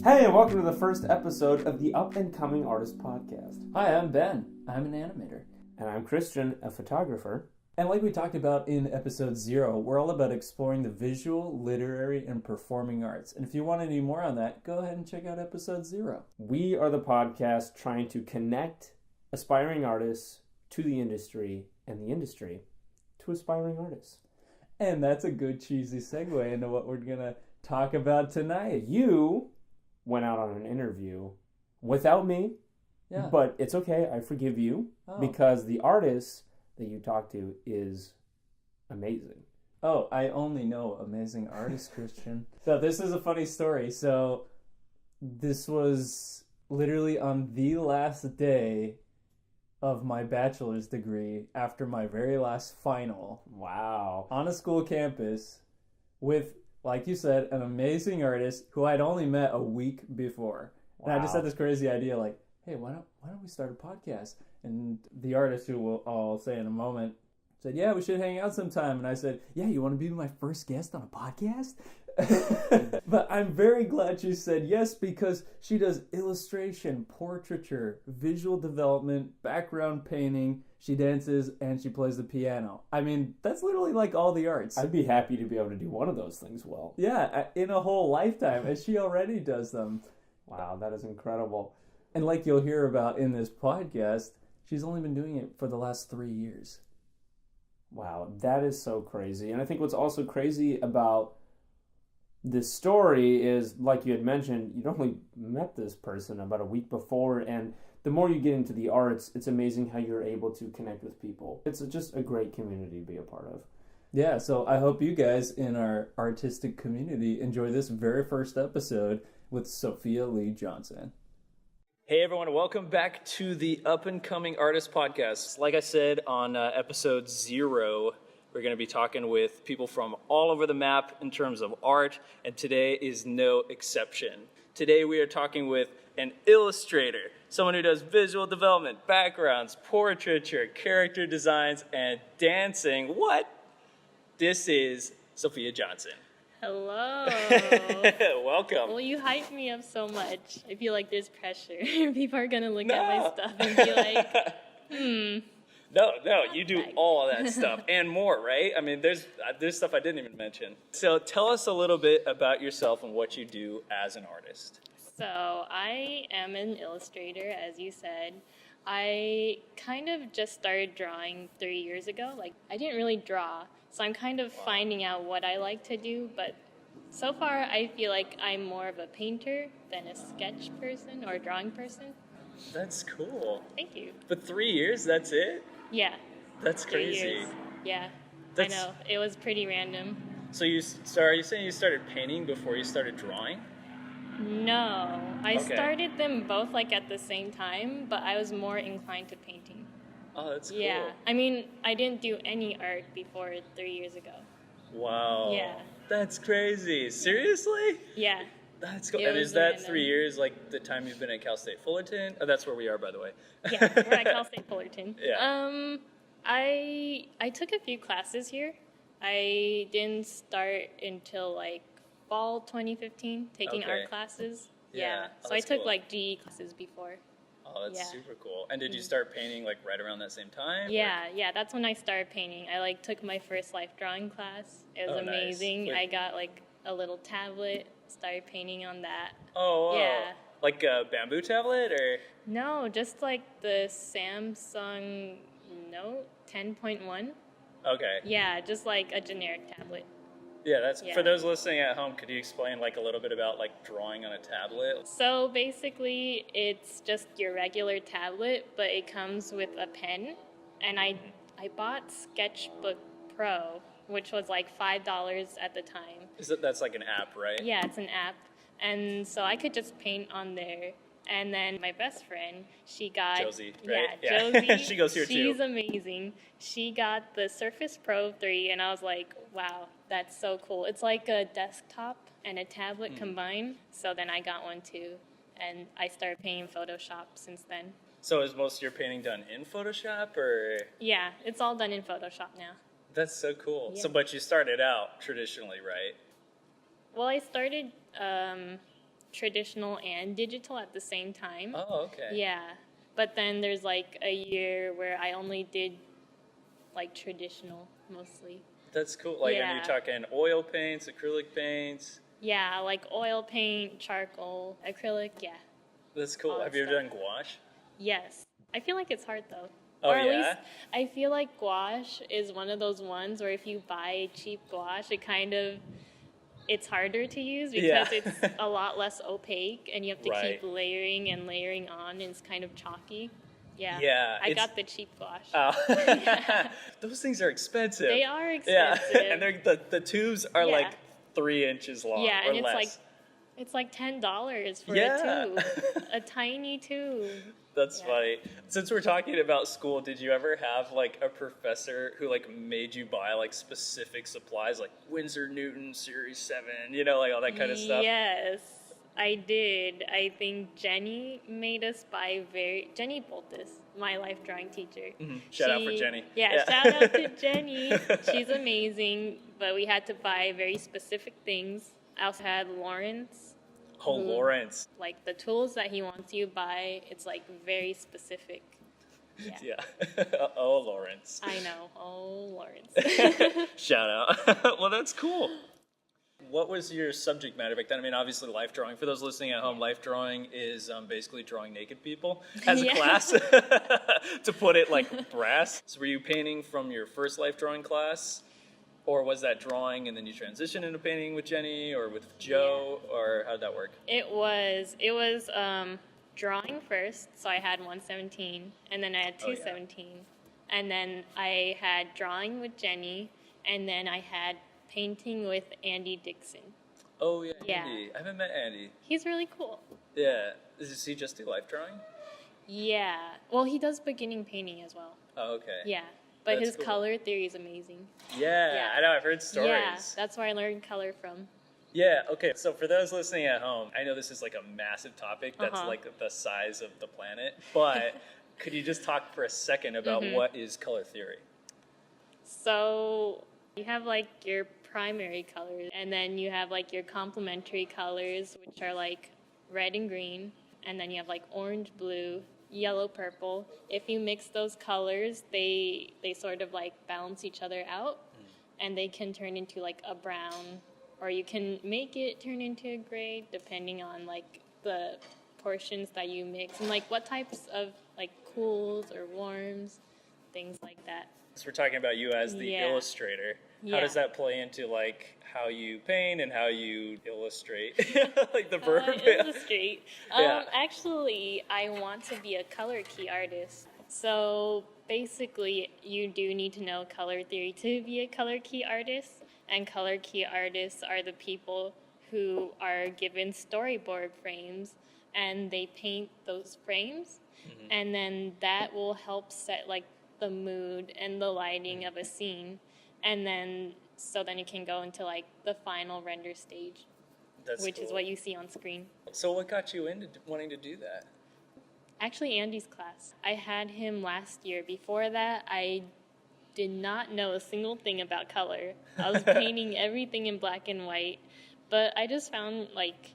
Hey, and welcome to the first episode of the Up and Coming Artist Podcast. Hi, I'm Ben. I'm an animator. And I'm Christian, a photographer. And like we talked about in episode 0, we're all about exploring the visual, literary, and performing arts. And if you want any more on that, go ahead and check out episode 0. We are the podcast trying to connect aspiring artists to the industry and the industry to aspiring artists. And that's a good cheesy segue into what we're going to talk about tonight. You went out on an interview without me, but it's okay. I forgive you because the artist that you talked to is amazing. Oh, I only know amazing artists, Christian. So this is a funny story. So this was literally on the last day of my bachelor's degree after my very last final. Wow. On a school campus with, like you said, an amazing artist who I'd only met a week before. Wow. And I just had this crazy idea like, hey, why don't we start a podcast? And the artist, who I'll say in a moment, said, yeah, we should hang out sometime. And I said, yeah, you want to be my first guest on a podcast? But I'm very glad she said yes, because she does illustration, portraiture, visual development, background painting, she dances, and she plays the piano. I mean, that's literally like all the arts. I'd be happy to be able to do one of those things well. Yeah, in a whole lifetime, and she already does them. Wow, that is incredible. And like you'll hear about in this podcast, she's only been doing it for the last 3 years. Wow, that is so crazy. And I think what's also crazy about this story is, like you had mentioned, you'd only met this person about a week before, and the more you get into the arts, it's amazing how you're able to connect with people. It's just a great community to be a part of. Yeah, so I hope you guys in our artistic community enjoy this very first episode with Sophia Lee Johnson. Hey everyone, welcome back to the Up and Coming Artist Podcast. Like I said on episode 0, we're going to be talking with people from all over the map in terms of art, and today is no exception. Today we are talking with an illustrator, someone who does visual development, backgrounds, portraiture, character designs, and dancing. What? This is Sophia Johnson. Hello. Welcome. Well, you hype me up so much. I feel like there's pressure. People are going to look at my stuff and be like, No, you do all of that stuff and more, right? I mean, there's stuff I didn't even mention. So tell us a little bit about yourself and what you do as an artist. So I am an illustrator, as you said. I kind of just started drawing 3 years ago. Like, I didn't really draw, so I'm kind of finding out what I like to do. But so far, I feel like I'm more of a painter than a sketch person or a drawing person. That's cool. Thank you. But 3 years, that's it? Yeah. That's 3 crazy. years. Yeah. I know. It was pretty random. So are you saying you started painting before you started drawing? No. I started them both like at the same time, but I was more inclined to painting. Oh, that's cool. Yeah. I mean, I didn't do any art before 3 years ago. Wow. Yeah. That's crazy. Seriously? Yeah. That's cool. It And was is that random. 3 years like the time you've been at Cal State Fullerton? Oh, that's where we are, by the way. Yeah, we're at Cal State Fullerton. Yeah. I took a few classes here. I didn't start until like fall 2015, taking art classes. Yeah. Oh, So I that's took cool. like GE classes before. Oh, that's Yeah. super cool. And did you start painting like right around that same time? Yeah, that's when I started painting. I like took my first life drawing class. It was amazing. Nice. I got like a little tablet, started painting on that. Oh, wow. Yeah. Like a bamboo tablet or? No, just like the Samsung Note 10.1. Okay. Yeah, just like a generic tablet. Yeah, that's Yeah. for those listening at home. Could you explain like a little bit about like drawing on a tablet? So basically, it's just your regular tablet, but it comes with a pen. And I bought Sketchbook Pro, which was like $5 at the time. That's like an app, right? Yeah, it's an app. And so I could just paint on there. And then my best friend, she got... Josie, right? Yeah, Yeah. Josie. She goes here too. She's amazing. She got the Surface Pro 3, and I was like, wow, that's so cool. It's like a desktop and a tablet combined. So then I got one too. And I started painting Photoshop since then. So is most of your painting done in Photoshop or? Yeah, it's all done in Photoshop now. That's so cool. Yeah. So, but you started out traditionally, right? Well, I started traditional and digital at the same time. Oh, okay. Yeah. But then there's like a year where I only did like traditional mostly. That's cool. Like, Yeah. and you're talking oil paints, acrylic paints. Yeah, like oil paint, charcoal, acrylic, yeah. That's cool. All Have that you ever stuff. done gouache? Yes. I feel like it's hard though. Oh, Or at yeah? least I feel like gouache is one of those ones where if you buy cheap gouache, it's harder to use because Yeah. it's a lot less opaque and you have to Right. keep layering and layering on and it's kind of chalky. Yeah. Yeah, I it's- got the cheap gouache. Oh. Those things are expensive. They are Yeah, expensive. and the tubes are Yeah. like 3 inches long Yeah, or and less. it's like $10 for Yeah. a tube. A tiny tube. That's Yeah. funny. Since we're talking about school, did you ever have like a professor who like made you buy like specific supplies like Winsor Newton Series 7, you know, like all that kind of stuff? Yes, I did. I think Jenny made us buy Jenny Boltis, my life drawing teacher. Shout out for Jenny. Yeah, shout out to Jenny. She's amazing, but we had to buy very specific things. I also had Lawrence. Oh, who- Lawrence. Like the tools that he wants you to buy, it's like very specific. Yeah. Oh, Lawrence. I know. Oh, Lawrence. Shout out. Well, that's cool. What was your subject matter back then? I mean, obviously, life drawing. For those listening at home, life drawing is basically drawing naked people as a Yeah. class, to put it like brass. So were you painting from your first life drawing class? Or was that drawing and then you transitioned into painting with Jenny or with Joe? Or how'd that work? It was drawing first, so I had 117, and then I had Oh, yeah. 217, and then I had drawing with Jenny, and then I had painting with Andy Dixon. Oh, yeah, Yeah. Andy. I haven't met Andy. He's really cool. Yeah. Does he just do life drawing? Yeah. Well, he does beginning painting as well. Oh, okay. Yeah. But That's his cool. color theory is amazing. Yeah, Yeah. I know. I've heard stories. Yeah, that's where I learned color from. Yeah, okay. So for those listening at home, I know this is like a massive topic that's Uh-huh. like the size of the planet, but could you just talk for a second about what is color theory? So you have like your primary colors, and then you have like your complementary colors, which are like red and green, and then you have like orange, blue, yellow, purple. If you mix those colors, they sort of like balance each other out, and they can turn into like a brown, or you can make it turn into a gray, depending on like the portions that you mix and like what types of like cools or warms, things like that. So we're talking about you as the Yeah. illustrator. How Yeah. does that play into like how you paint and how you illustrate? Like the verb? Illustrate. Yeah. Actually, I want to be a color key artist. So basically, you do need to know color theory to be a color key artist. And color key artists are the people who are given storyboard frames and they paint those frames. And then that will help set like the mood and the lighting of a scene. And then you can go into like the final render stage, That's which is cool. what you see on screen. So what got you into wanting to do that? Actually, Andy's class. I had him last year. Before that, I did not know a single thing about color. I was painting everything in black and white, but I just found like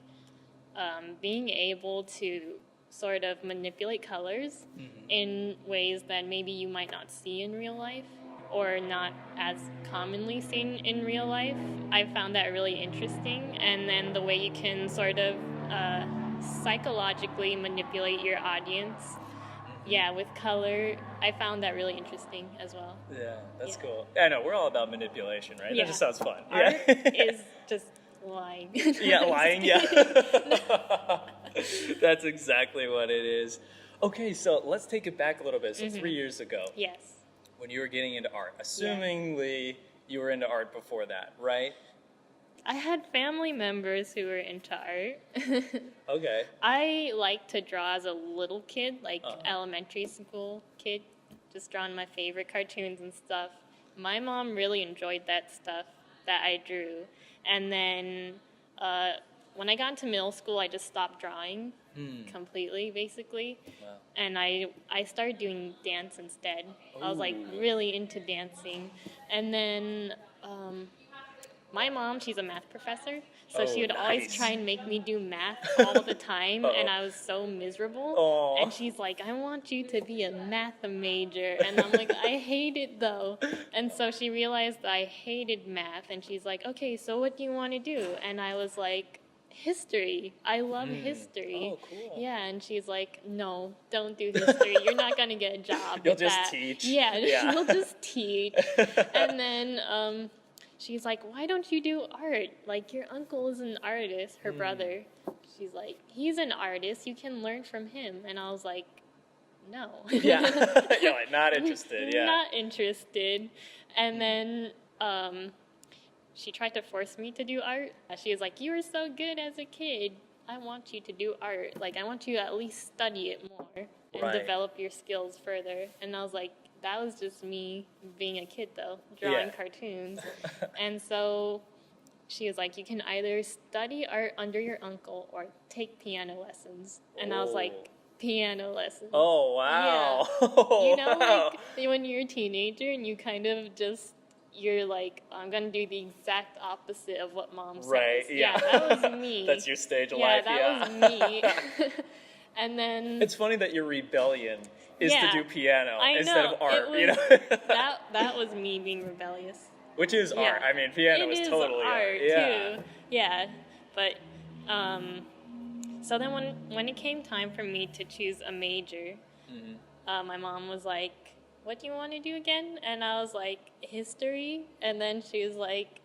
being able to sort of manipulate colors in ways that maybe you might not see in real life or not as commonly seen in real life. I found that really interesting, and then the way you can sort of psychologically manipulate your audience. Yeah, with color, I found that really interesting as well. Yeah, that's Yeah. cool. I know, we're all about manipulation, right? Yeah. That just sounds fun. Art Yeah. is just lying. Yeah, lying, yeah. That's exactly what it is. Okay, so let's take it back a little bit. So 3 years ago, Yes. when you were getting into art, assumingly you were into art before that, right? I had family members who were into art. Okay. I liked to draw as a little kid, like Uh-huh. elementary school kid, just drawing my favorite cartoons and stuff. My mom really enjoyed that stuff that I drew. And then when I got into middle school, I just stopped drawing completely, basically. Wow. And I started doing dance instead. I was like Ooh. really into dancing. And then my mom, she's a math professor, So she would always nice. try and make me do math all the time, and I was so miserable. And she's like, I want you to be a math major. And I'm like, I hate it though. And so she realized I hated math, and she's like, okay, so what do you want to do? And I was like, history. I love history. Oh, cool. Yeah, and she's like, no, don't do history. You're not going to get a job You'll with just that. teach. Yeah, Yeah. you'll just teach. And then she's like, why don't you do art? Like, your uncle is an artist, her brother. She's like, he's an artist. You can learn from him. And I was like, no. Yeah. You're like, not interested. Yeah. Not interested. And then she tried to force me to do art. She was like, you were so good as a kid. I want you to do art. Like, I want you to at least study it more and Right. develop your skills further. And I was like, that was just me being a kid, though, drawing cartoons. And so she was like, you can either study art under your uncle or take piano lessons. And I was like, piano lessons. Oh, wow. Yeah. You know, Wow. like when you're a teenager and you kind of just, you're like, I'm going to do the exact opposite of what mom says. Right, yeah. That was me. That's your stage of yeah, life, that was me. And then... It's funny that your rebellion is to do piano I instead know. of art, It was, you know? that was me being rebellious. Which is Yeah. art. I mean, piano It is is totally art Yeah. too. Yeah, but so then when it came time for me to choose a major, my mom was like, "What do you want to do again?" And I was like, "History." And then she was like,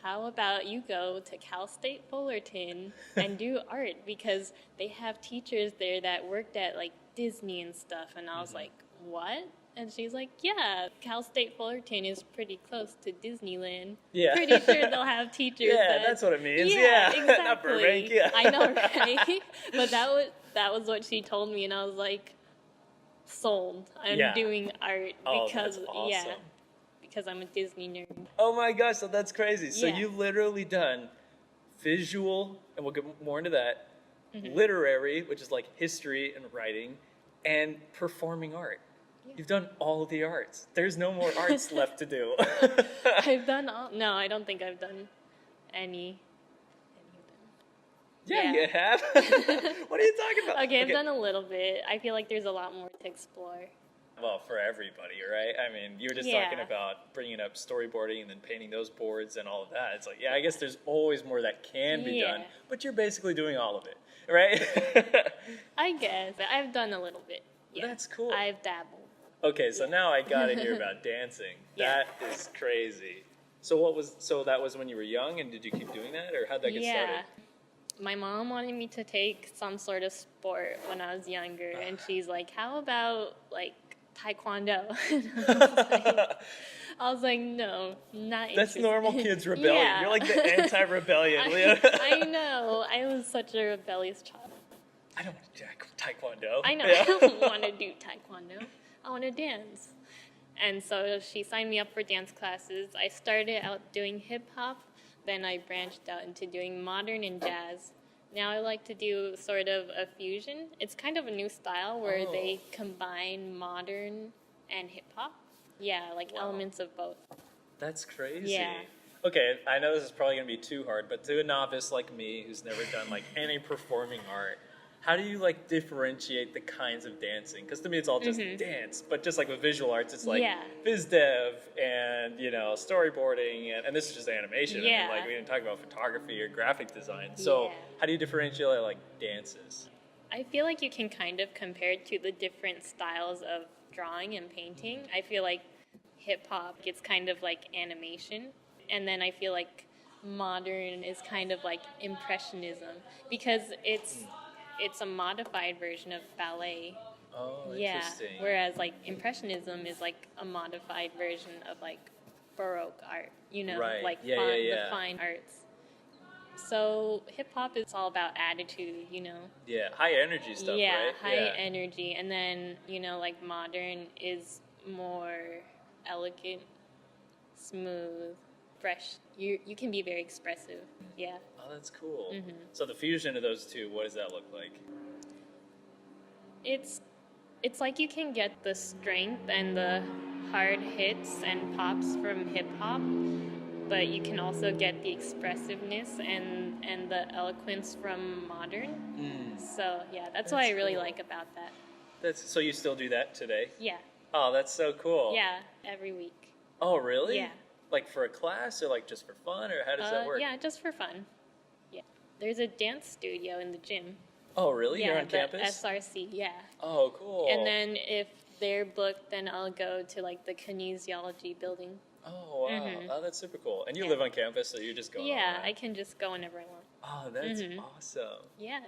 how about you go to Cal State Fullerton and do art, because they have teachers there that worked at like Disney and stuff. And I was like, what? And she's like, yeah, Cal State Fullerton is pretty close to Disneyland. Yeah. Pretty sure they'll have teachers. Yeah, that, that's what it means. Yeah, Yeah. exactly. Not Burbank, yeah. I know, right? But that was what she told me, and I was like, sold. I'm doing art because that's awesome. because I'm a Disney nerd. Oh my gosh, so that's crazy. So Yeah. you've literally done visual, and we'll get more into that, literary, which is like history and writing, and performing art. Yeah. You've done all of the arts. There's no more arts left to do. I've done all. No, I don't think I've done any of them. Yeah, you have. What are you talking about? Okay, I've done a little bit. I feel like there's a lot more to explore. Well, for everybody, right? I mean, you were just talking about bringing up storyboarding and then painting those boards and all of that. It's like, yeah, I guess there's always more that can be done, but you're basically doing all of it, right? I guess. I've done a little bit. Yeah. That's cool. I've dabbled. Okay, so now I gotta hear about dancing. Yeah. That is crazy. So that was when you were young, and did you keep doing that, or how'd that get started? My mom wanted me to take some sort of sport when I was younger, and she's like, how about like Taekwondo? I was like, no, not interested. That's normal kids' rebellion. Yeah. You're like the anti-rebellion. I know. I was such a rebellious child. I don't want to do Taekwondo. I know. Yeah. I don't want to do Taekwondo. I want to dance. And so she signed me up for dance classes. I started out doing hip-hop. Then I branched out into doing modern and jazz. Now I like to do sort of a fusion. It's kind of a new style where they combine modern and hip-hop. Yeah, like elements of both. That's crazy. Yeah. Okay, I know this is probably going to be too hard, but to a novice like me who's never done like any performing art, how do you like differentiate the kinds of dancing? Because to me it's all just dance, but just like with visual arts, it's like phys dev and, you know, storyboarding, and this is just animation. Yeah. I mean, like we didn't talk about photography or graphic design. So how do you differentiate like dances? I feel like you can kind of compare it to the different styles of drawing and painting. I feel like hip-hop gets kind of like animation, and then I feel like modern is kind of like impressionism, because it's a modified version of ballet. Oh, Yeah, interesting. whereas like impressionism is like a modified version of like Baroque art, you know, Right. like Yeah, the fine arts. So hip-hop is all about attitude, you know. Yeah, high energy stuff, right? High energy. And then, you know, like modern is more elegant, smooth, fresh. You can be very expressive. Yeah. Oh, that's cool. So the fusion of those two, what does that look like? It's like you can get the strength and the hard hits and pops from hip hop, but you can also get the expressiveness and the eloquence from modern. So yeah, that's what I really like about that. So you still do that today? Yeah. Oh, that's so cool. Yeah, every week. Oh, really? Yeah. Like for a class or like just for fun, or how does that work? Yeah, just for fun. Yeah. There's a dance studio in the gym. Oh, really? Yeah, You're on campus? SRC, yeah. Oh, cool. And then if they're booked, then I'll go to like the kinesiology building. Oh, wow. Mhm. Oh, that's super cool. And you live on campus, so you're just going Yeah, around. I can just go whenever I want. Oh, that's awesome. Yeah.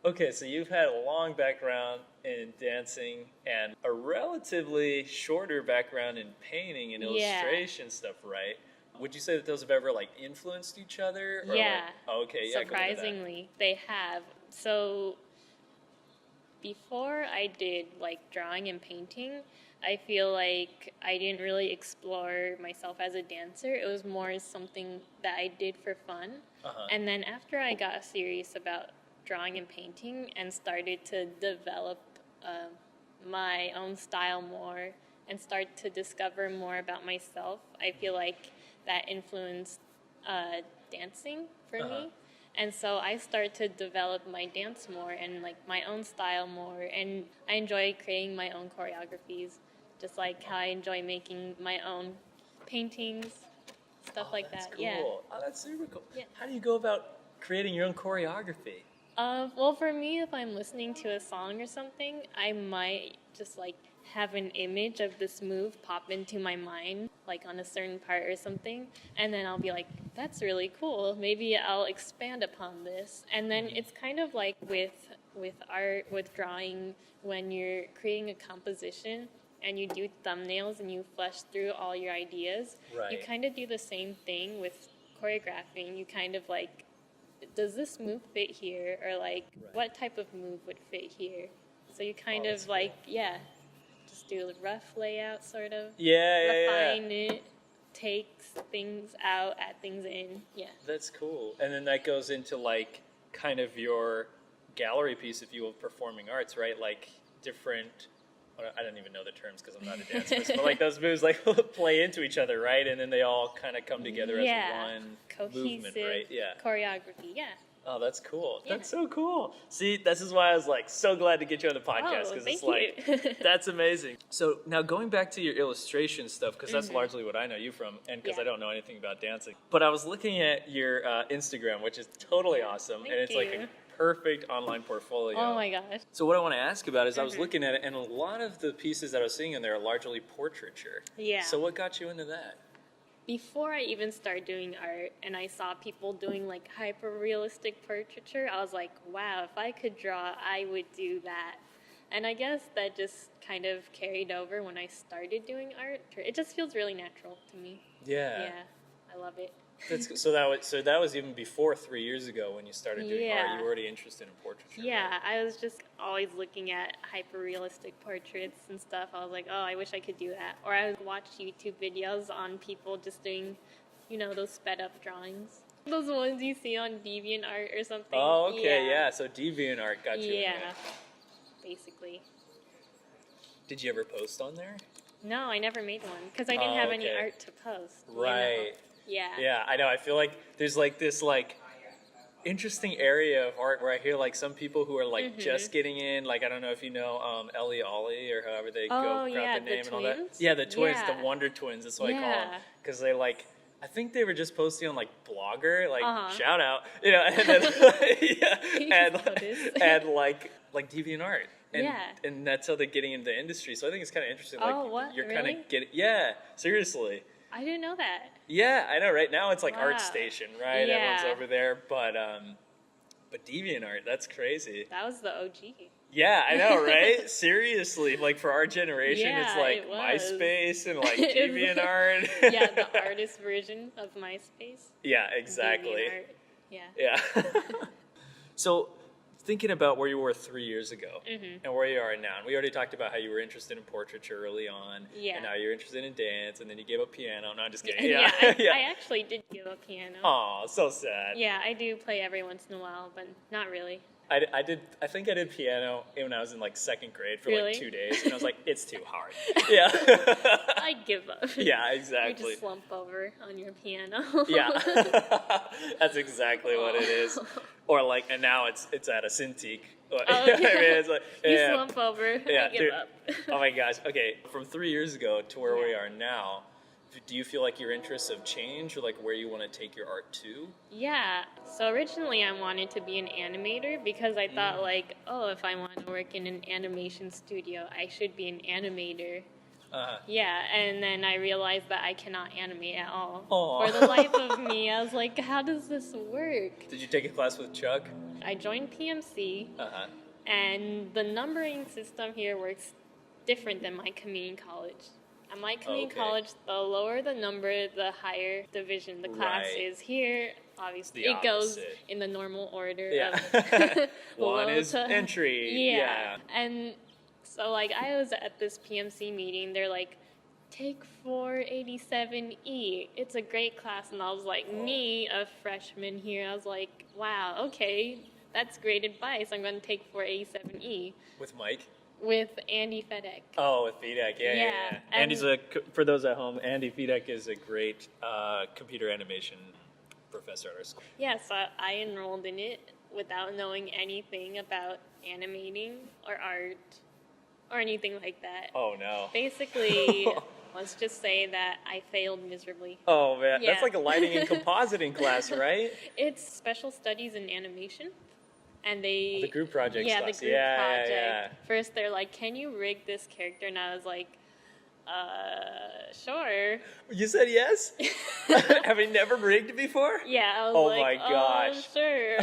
Okay, so you've had a long background in dancing and a relatively shorter background in painting and illustration stuff, right? Would you say that those have ever like influenced each other? Or Yeah. Okay, yeah. Surprisingly, they have. So before I did like drawing and painting, I feel like I didn't really explore myself as a dancer. It was more something that I did for fun. And then after I got serious about drawing and painting and started to develop my own style more and start to discover more about myself, I feel like that influenced dancing for me. And so I started to develop my dance more and like my own style more, and I enjoy creating my own choreographies, just like how I enjoy making my own paintings, stuff like that's that. Cool. Yeah. Oh, that's super cool. Yeah. How do you go about creating your own choreography? Well, for me, if I'm listening to a song or something, I might just like have an image of this move pop into my mind, like on a certain part or something, and then I'll be like, that's really cool. Maybe I'll expand upon this. And then it's kind of like with art, with drawing, when you're creating a composition and you do thumbnails and you flesh through all your ideas, you kind of do the same thing with choreographing. You kind of like, does this move fit here? Or like, what type of move would fit here? So you kind of like, just do a rough layout, sort of. Refine it, takes things out, add things in. Yeah. That's cool. And then that goes into like kind of your gallery piece, if you will, performing arts, right? Like different, I don't even know the terms because I'm not a dancer, but like those moves like play into each other, right? And then they all kind of come together as one movement, right? Yeah. Choreography, yeah. Oh, that's cool. Yeah. That's so cool. See, this is why I was like so glad to get you on the podcast, because it's like, that's amazing. So now going back to your illustration stuff, because that's largely what I know you from, and because I don't know anything about dancing. But I was looking at your Instagram, which is totally awesome, and it's like a perfect online portfolio. Oh my gosh. So what I want to ask about is I was looking at it, and a lot of the pieces that I was seeing in there are largely portraiture. Yeah. So what got you into that? Before I even started doing art and I saw people doing like hyper-realistic portraiture, I was like, wow, if I could draw, I would do that. And I guess that just kind of carried over when I started doing art. It just feels really natural to me. Yeah. Yeah, I love it. So that was even before 3 years ago when you started doing art. You were already interested in portraiture. Yeah, right? I was just always looking at hyper-realistic portraits and stuff. I was like, oh, I wish I could do that. Or I would watch YouTube videos on people just doing, those sped-up drawings. Those ones you see on DeviantArt or something. Oh, okay, yeah. So DeviantArt got you in Yeah, there. basically. Did you ever post on there? No, I never made one because I didn't have any art to post. Right. Yeah. Yeah, I know. I feel like there's like this like interesting area of art where I hear like some people who are like just getting in. Like I don't know if you know Ellie Ollie or however they go grab the name and all that. Yeah, the twins, the Wonder Twins. That's what I call them because they like. I think they were just posting on like Blogger, like shout out, and then and like DeviantArt. And that's how they're getting into the industry. So I think it's kind of interesting. Like you're kind of getting, seriously. I didn't know that. Yeah, I know. Right now it's like ArtStation, right? Yeah. Everyone's over there, but DeviantArt, that's crazy. That was the OG. Yeah, I know, right? Seriously, like for our generation, it's like MySpace and like DeviantArt. Yeah, the artist version of MySpace. Yeah, exactly. Yeah. So, thinking about where you were 3 years ago and where you are now, and we already talked about how you were interested in portraiture early on, and now you're interested in dance, and then you gave up piano. No, I'm just kidding. I actually did give up piano. Oh, so sad. Yeah, I do play every once in a while, but not really. I think I did piano when I was in like second grade for Really? like 2 days, and I was like, it's too hard. Yeah. I give up. Yeah, You exactly. just slump over on your piano. Yeah. That's exactly what it is. Or like, and now it's at a Cintiq. Oh, I yeah. mean, it's like, You yeah. slump over. Yeah, I give dude. up. Oh my gosh. Okay, from 3 years ago to where we Yeah. are now, do you feel like your interests have changed, or like where you want to take your art to? Yeah. So originally I wanted to be an animator because I thought like, oh, if I want to work in an animation studio, I should be an animator. Uh-huh. Yeah, and then I realized that I cannot animate at all. Aw. For the life of me, I was like, how does this work? Did you take a class with Chuck? I joined PMC, Uh-huh. and the numbering system here works different than my community college. At my community Okay. college, the lower the number, the higher division the class Right. is. Here, obviously, The it goes opposite. in the normal order Yeah. of One low is to entry. Yeah. And so, like, I was at this PMC meeting. They're like, take 487E. It's a great class. And I was like, me, a freshman here, I was like, wow, okay, that's great advice. I'm going to take 487E With Mike? with Andy Fedek. Oh, with VDEC, yeah. Yeah, and- Andy's for those at home, Andy VDEC is a great computer animation professor at our school. Yeah, so I enrolled in it without knowing anything about animating or art or anything like that. Oh no. Basically, let's just say that I failed miserably. Oh man, Yeah. that's like a lighting and compositing class, right? It's special studies in animation. And they... The group project Yeah, class. the group Yeah, project. yeah. First, they're like, can you rig this character? And I was like, sure. You said yes? Have you never rigged before? Yeah, I was Oh like, my gosh. sure.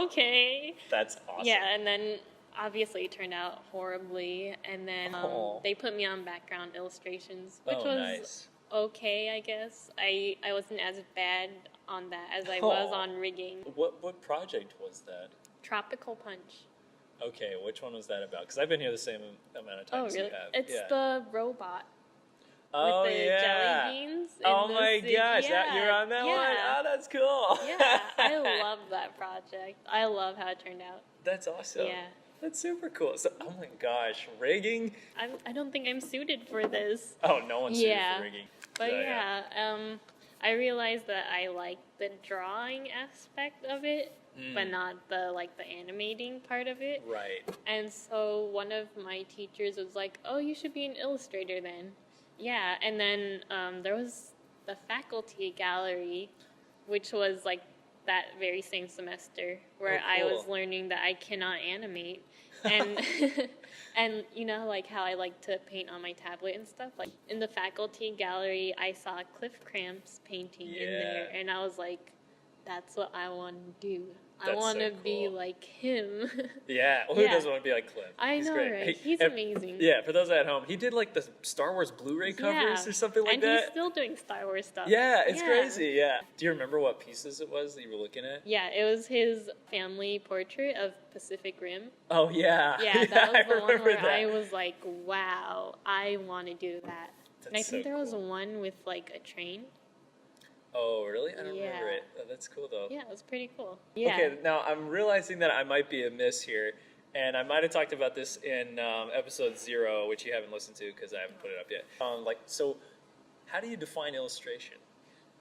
Okay. That's awesome. Yeah, and then obviously it turned out horribly. And then Oh. they put me on background illustrations, which Oh, was nice. okay, I guess. I wasn't as bad on that as I was Oh. on rigging. What project was that? Tropical Punch. Okay, which one was that about? Because I've been here the same amount of Oh, times really? you have. It's yeah. the robot Oh, with the yeah. jelly beans. in Oh the my city. gosh, Yeah, you're on that one? yeah. Oh, that's cool. Yeah, I love that project. I love how it turned out. That's awesome. Yeah. That's super cool. So, oh my gosh, rigging? I don't think I'm suited for this. Oh, no one's suited Yeah. for rigging. But So, yeah, I realized that I like the drawing aspect of it, but not the animating part of it. Right. And so one of my teachers was like, "Oh, you should be an illustrator then." Yeah, and then there was the faculty gallery, which was like that very same semester where Oh, I was cool. learning that I cannot animate. And and you know like how I like to paint on my tablet and stuff, like in the faculty gallery I saw Cliff Cramp's painting in there, Yeah. and I was like, that's what I want to do. I That's want to so be cool. like him. Yeah. Well, who Yeah. doesn't want to be like Cliff? I He's know, great. right? He's and- amazing. Yeah, for those at home, he did like the Star Wars Blu-ray covers or something like and that. he's still doing Star Wars stuff. Yeah, it's crazy. Yeah. Do you remember what pieces it was that you were looking at? Yeah, it was his family portrait of Pacific Rim. Oh yeah. Yeah, that was I the one remember where that. I was like, wow, I want to do that. And I That's think so there was cool. one with like a train. Oh really? I don't remember Yeah. it. Oh, that's cool though. Yeah, it was pretty cool. Yeah. Okay, now I'm realizing that I might be amiss here, and I might have talked about this in episode 0, which you haven't listened to because I haven't put it up yet. So how do you define illustration?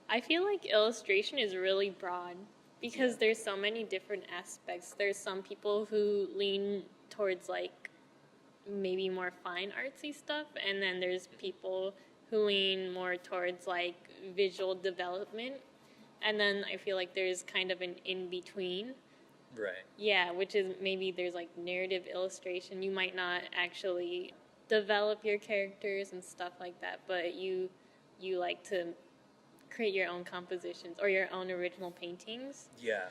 I feel like illustration is really broad because there's so many different aspects. There's some people who lean towards like maybe more fine artsy stuff, and then there's people who lean more towards like visual development, and then I feel like there's kind of an in-between. Right. Yeah, which is maybe there's like narrative illustration. You might not actually develop your characters and stuff like that, but you like to create your own compositions or your own original paintings. Yeah.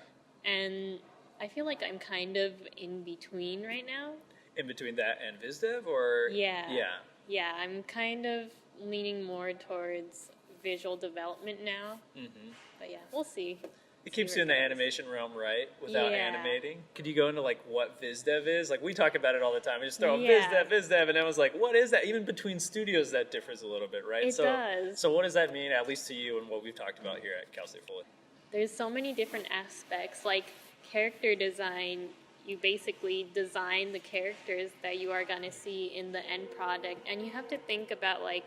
And I feel like I'm kind of in between right now. In between that and VizDev, or Yeah. Yeah. Yeah, I'm kind of leaning more towards visual development now. Mm-hmm. But yeah, we'll see. It keeps See you in where the it goes. animation realm, right? Without Yeah. animating. Could you go into like what VizDev is? Like we talk about it all the time. We just throw Yeah. VizDev, and I was like, what is that? Even between studios, that differs a little bit, right? It does. So what does that mean, at least to you, and what we've talked about here at Cal State Fullerton? There's so many different aspects, like character design you basically design the characters that you are going to see in the end product, and you have to think about like,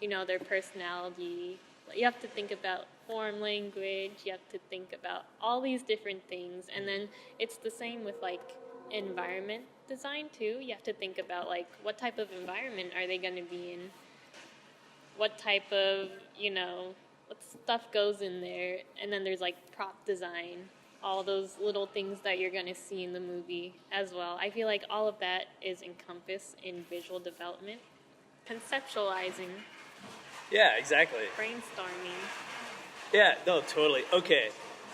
you know, their personality. You have to think about form language, you have to think about all these different things, and then it's the same with like environment design too. You have to think about like what type of environment are they going to be in, what type of, you know, what stuff goes in there, and then there's like prop design, all those little things that you're going to see in the movie as well. I feel like all of that is encompassed in visual development, conceptualizing, Yeah, exactly. brainstorming. Yeah, no, totally. Okay,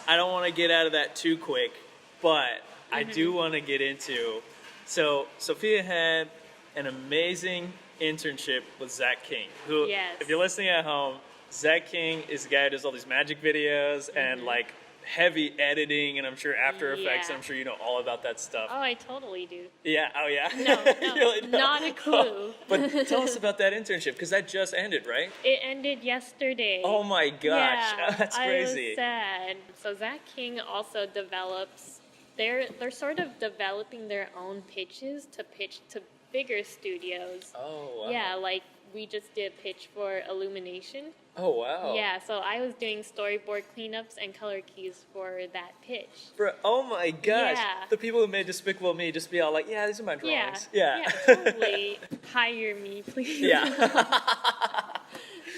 I don't want to get out of that too quick, but I do want to get into. So Sophia had an amazing internship with Zach King, who, Yes. if you're listening at home, Zach King is the guy who does all these magic videos and like heavy editing, and I'm sure After Effects. Yeah. I'm sure you know all about that stuff. Oh, I totally do. Yeah. Oh, yeah. No, You really don't? not a clue. But tell us about that internship, because that just ended, right? It ended yesterday. Oh my gosh, Yeah, that's crazy. I was sad. So Zach King also develops. They're sort of developing their own pitches to pitch to bigger studios. Oh wow. Yeah, like we just did a pitch for Illumination. Oh wow. Yeah, so I was doing storyboard cleanups and color keys for that pitch. Bro, oh my gosh. Yeah. The people who made Despicable Me just be all like, yeah, these are my Yeah, drawings. yeah, totally. Hire me, please. Yeah.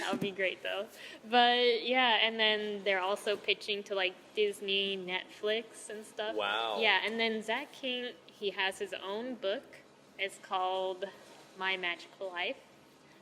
That would be great though. But yeah, and then they're also pitching to like Disney, Netflix, and stuff. Wow. Yeah, and then Zach King, he has his own book. It's called My Magical Life.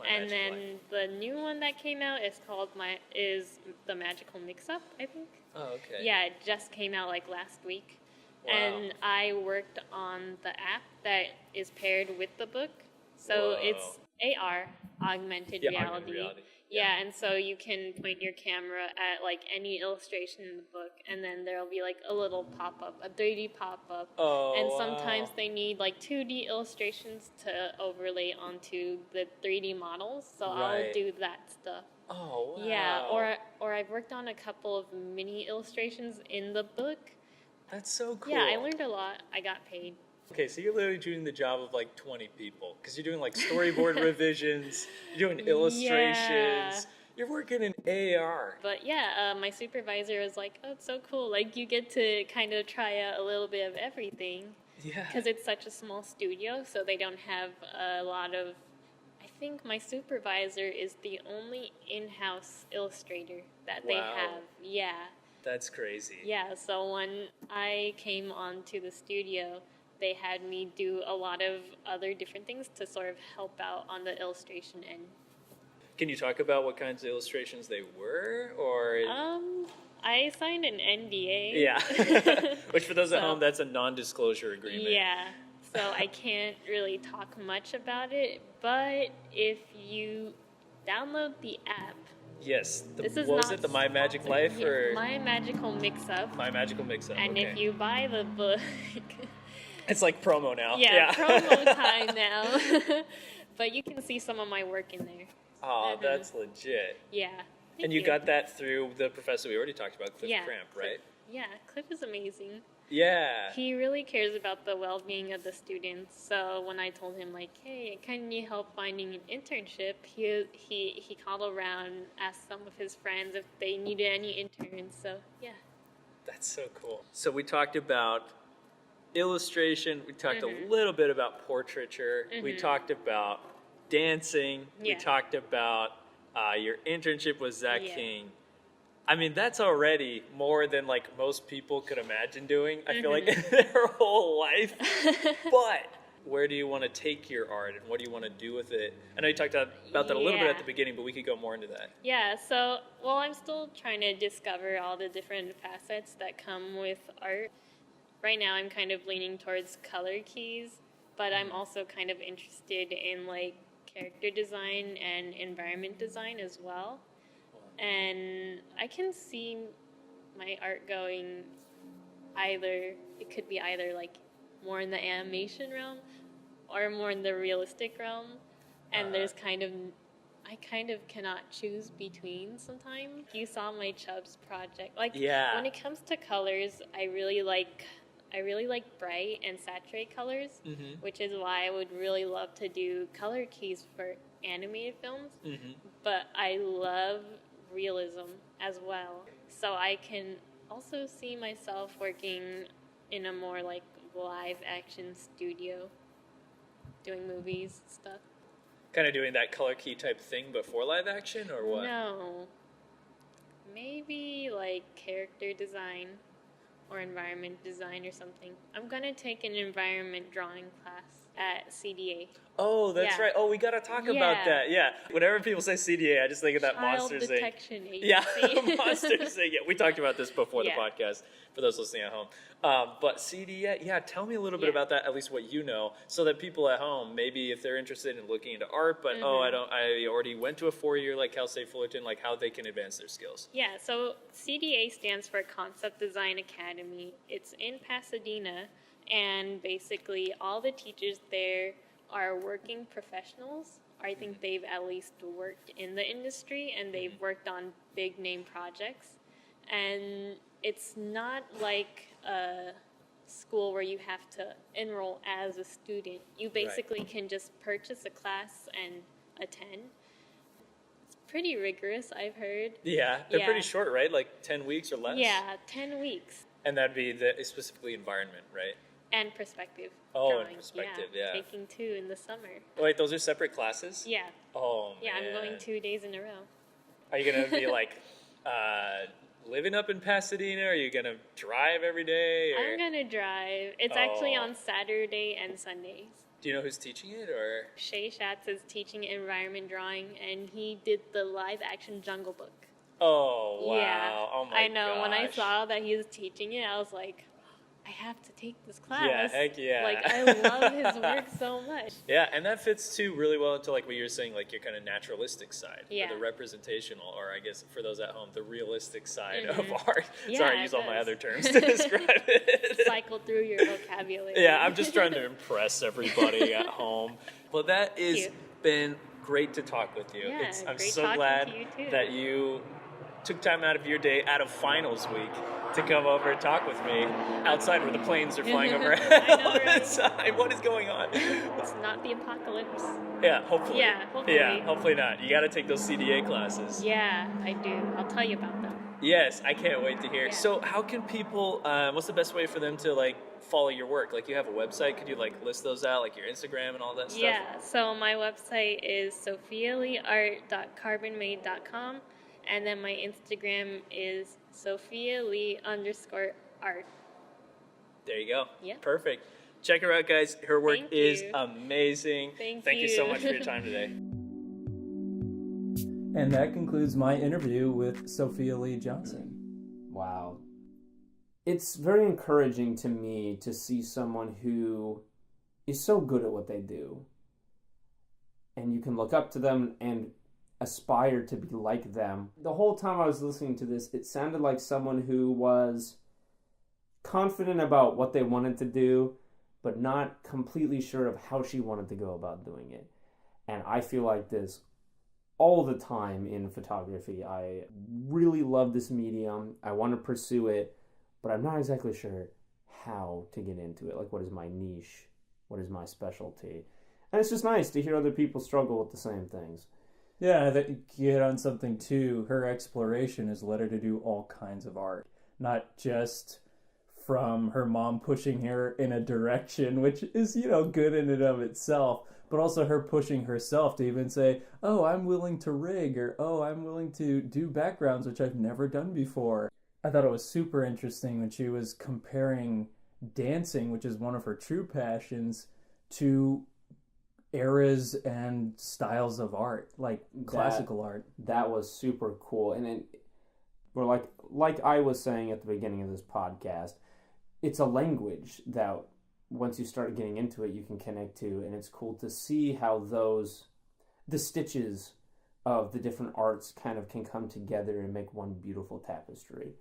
And then the new one that came out is called The Magical Mix-Up, I think. Oh, okay. Yeah, it just came out like last week. Wow. And I worked on the app that is paired with the book. So Whoa. it's AR, augmented reality. Yeah, and so you can point your camera at like any illustration in the book, and then there'll be like a little pop-up, a 3D pop-up. Oh, and wow. sometimes they need like 2D illustrations to overlay onto the 3D models, so Right. I'll do that stuff. Oh, wow. Yeah, or I've worked on a couple of mini illustrations in the book. That's so cool. Yeah, I learned a lot. I got paid. Okay, so you're literally doing the job of like 20 people, because you're doing like storyboard revisions, you're doing illustrations, Yeah. you're working in AR. But yeah, my supervisor was like, "Oh, it's so cool! Like you get to kind of try out a little bit of everything." Yeah. Because it's such a small studio, so they don't have a lot of. I think my supervisor is the only in-house illustrator that they Wow. have. Yeah, That's crazy. yeah. So when I came onto the studio, they had me do a lot of other different things to sort of help out on the illustration end. Can you talk about what kinds of illustrations they were, or? I signed an NDA. Yeah. Which for those at So- home, that's a non-disclosure agreement. Yeah, so I can't really talk much about it, but if you download the app, Yes. this is What was not it? The My Magic Life, yeah, or My Magical Mix-Up, My Magical Mix-Up? and okay. if you buy the book, It's like promo now. yeah, promo time now, but you can see some of my work in there. Oh, that's legit. Yeah. And thank you got that through the professor we already talked about, Cliff Yeah, Cramp, right? Yeah, Cliff is amazing. Yeah. He really cares about the well-being of the students. So when I told him like, "Hey, can you help finding an internship?" He called around, asked some of his friends if they needed any interns. So yeah. That's so cool. So we talked about illustration. We talked a little bit about portraiture. We talked about dancing. We Yeah. talked about your internship with Zach Yeah. King. I mean, that's already more than like most people could imagine doing. I feel like in their whole life. But where do you want to take your art, and what do you want to do with it? I know you talked about that a little bit at Yeah. the beginning, but we could go more into that. Yeah, so, well, I'm still trying to discover all the different facets that come with art. Right now, I'm kind of leaning towards color keys, but I'm also kind of interested in, like, character design and environment design as well. And I can see my art going it could be either, like, more in the animation realm or more in the realistic realm. And there's I kind of cannot choose between sometimes. You saw my Chubbs project. Like, Yeah. when it comes to colors, I really like I really like bright and saturate colors, which is why I would really love to do color keys for animated films. But I love realism as well. So I can also see myself working in a more like live action studio, doing movies stuff. Kind of doing that color key type thing before live action, or what? No. Maybe like character design or environment design or something. I'm going to take an environment drawing class at CDA. Oh, that's Yeah. right. Oh, we got to talk about that. Yeah. Whenever people say CDA, I just think of that Child Monsters Inc. Detection Agency. Yeah, Monsters Inc. Yeah, we talked about this before the Yeah. podcast, for those listening at home. But CDA, yeah, tell me a little bit about that, at least what you know, so that people at home, maybe if they're interested in looking into art, but I already went to a 4-year like Cal State Fullerton, like how they can advance their skills. Yeah, so CDA stands for Concept Design Academy. It's in Pasadena, and basically all the teachers there are working professionals. I think they've at least worked in the industry, and they've worked on big name projects. And it's not like a school where you have to enroll as a student. You basically can just purchase a class and attend. It's pretty rigorous, I've heard. Yeah, they're pretty short, right? Like 10 weeks or less? Yeah, 10 weeks. And that'd be specifically environment, right? And perspective Oh, drawing. and perspective, yeah. Taking 2 in the summer. Wait, those are separate classes? Yeah. Oh, man. Yeah, I'm going 2 days in a row. Are you going to be like living up in Pasadena? Are you going to drive every day? Or? I'm going to drive. It's actually on Saturday and Sundays. Do you know who's teaching it, or? Shay Schatz is teaching environment drawing, and he did the live-action Jungle Book. Oh, wow. Yeah, Oh, my I know. gosh. When I saw that he was teaching it, I was like, I have to take this class. Yeah, heck yeah. Like, I love his work so much. Yeah, and that fits, too, really well into, like, what you were saying, like, your kind of naturalistic side. Yeah. Or the representational, or I guess for those at home, the realistic side of art. Yeah, Sorry, I use it all my does. other terms to describe it. Cycle through your vocabulary. Yeah, I'm just trying to impress everybody at home. Well, that has been great to talk with you. Yeah, I'm great so talking glad to you too. that you took time out of your day, out of finals week, to come over and talk with me outside where the planes are flying overhead I know, all the right? time. What is going on? It's not the apocalypse. Yeah, hopefully. Yeah, hopefully. Yeah, hopefully not. You got to take those CDA classes. Yeah, I do. I'll tell you about them. Yes, I can't wait to hear. Yeah. So how can people, what's the best way for them to, like, follow your work? Like, you have a website. Could you, like, list those out, like your Instagram and all that stuff? Yeah, so my website is sophialeeart.carbonmade.com, and then my Instagram is sophialee_art. There you go. Yeah. Perfect. Check her out, guys. Her work Thank is you. amazing. Thank you so you. much for your time today. And that concludes my interview with Sophia Lee Johnson. Wow. It's very encouraging to me to see someone who is so good at what they do. And you can look up to them and aspire to be like them. The whole time I was listening to this, it sounded like someone who was confident about what they wanted to do, but not completely sure of how she wanted to go about doing it. And I feel like this all the time in photography. I really love this medium. I want to pursue it, but I'm not exactly sure how to get into it. Like, what is my niche? What is my specialty? And it's just nice to hear other people struggle with the same things. Yeah, that you hit on something too. Her exploration has led her to do all kinds of art, not just from her mom pushing her in a direction, which is, good in and of itself, but also her pushing herself to even say, oh, I'm willing to rig, or oh, I'm willing to do backgrounds, which I've never done before. I thought it was super interesting when she was comparing dancing, which is one of her true passions, to eras and styles of art, like classical art. That was super cool. And we're like I was saying at the beginning of this podcast, it's a language that once you start getting into it, you can connect to, and it's cool to see how the stitches of the different arts kind of can come together and make one beautiful tapestry.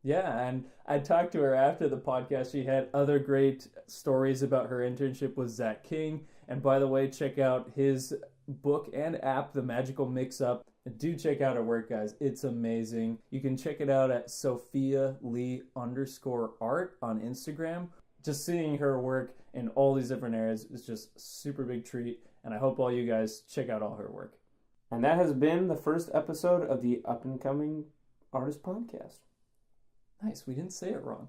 Yeah, and I talked to her after the podcast. She had other great stories about her internship with Zach King. And by the way, check out his book and app, The Magical Mix-Up. Do check out her work, guys. It's amazing. You can check it out at SophiaLee_art on Instagram, just seeing her work in all these different areas is just a super big treat, and I hope all you guys check out all her work. And that has been the first episode of the Up and Coming Artist Podcast. Nice, we didn't say it wrong.